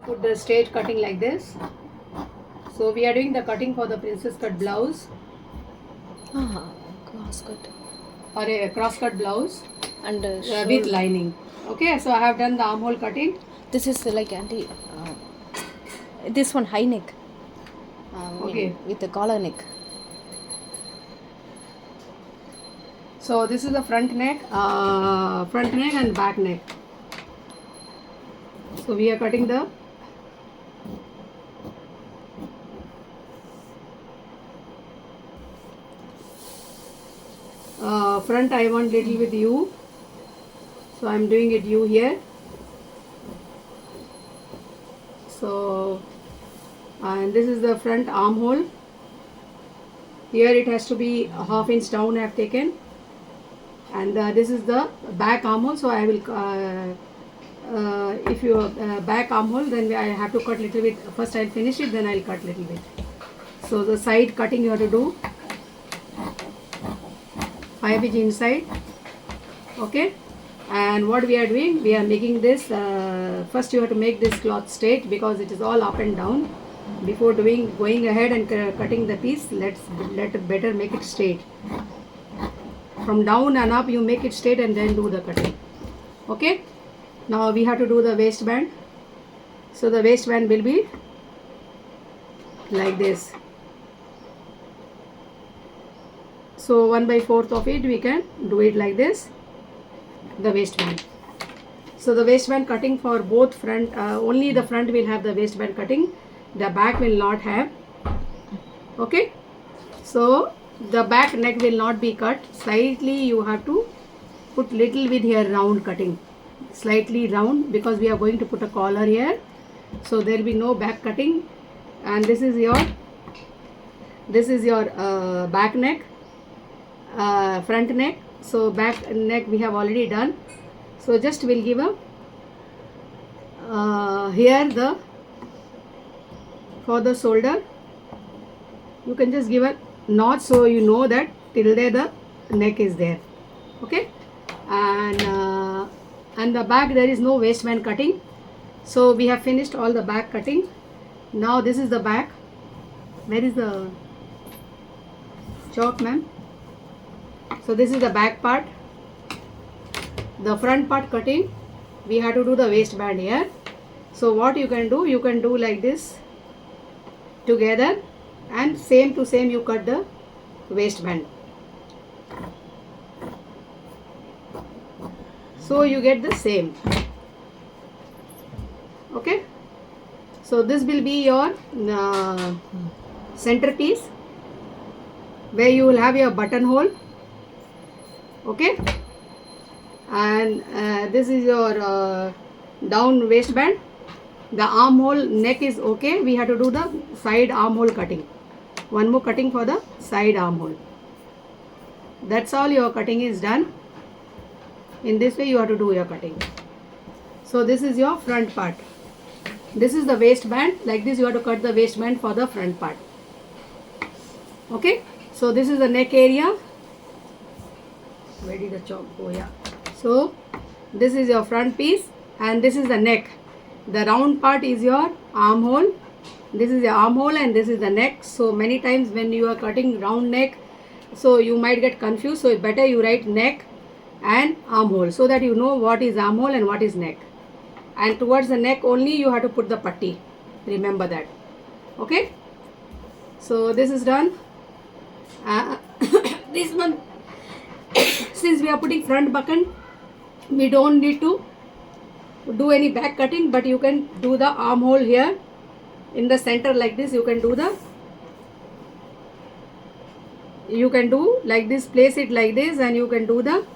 put the straight cutting like this. So we are doing the cutting for the princess cut blouse Cross cut or a cross cut blouse and with lining. Okay, so I have done the armhole cutting. this is like anti. This one high neck. Okay. With the collar neck. So this is the front neck and back neck. So we are cutting the front. I want little with U, so I am doing it U here. So and this is the front armhole. Here it has to be a ½ inch down I have taken, and this is the back armhole. So I will if you back armhole, then I have to cut little bit. First I'll finish it, then I'll cut little bit. So the side cutting you have to do 5 inch inside. Okay, and what we are doing, we are making this first you have to make this cloth straight because it is all up and down. Before going ahead and cutting the piece, let it better make it straight. From down and up you make it straight and then do the cutting. Okay, now we have to do the waistband. So the waistband will be like this. So 1/4 of it we can do it like this, the waistband. So the waistband cutting for both front, only the front will have the waistband cutting, the back will not have. Okay, so the back neck will not be cut. Slightly you have to put little with here round cutting, slightly round, because we are going to put a collar here. So there will be no back cutting. And this is your back neck, front neck. So back neck we have already done. So just we'll give a here the for the shoulder you can just give a notch, so you know that till there the neck is there. Okay, and the back there is no waistband cutting. So we have finished all the back cutting. Now this is the back. Where is the chalk, ma'am? So this is the back part. The front part cutting, we have to do the waistband here. So what you can do like this together, and same to same you cut the waistband. So you get the same. Okay, so this will be your centerpiece, where you will have your buttonhole. Okay, and this is your down waistband. The armhole neck is okay. We have to do the side armhole cutting. One more cutting for the side armhole. That's all, your cutting is done. In this way you have to do your cutting. So this is your front part. This is the waistband. Like this you have to cut the waistband for the front part. Okay, so this is the neck area. Where did the chalk go? Yeah. So this is your front piece, and this is the neck. The round part is your armhole. This is your armhole and this is the neck. So many times when you are cutting round neck, so you might get confused. So it's better you write neck and armhole, so that you know what is armhole and what is neck. And towards the neck only you have to put the putty. Remember that. Okay. So this is done. This one, since we are putting front button, we don't need to do any back cutting, but you can do the armhole here in the center like this. You can do like this, place it like this, and you can do the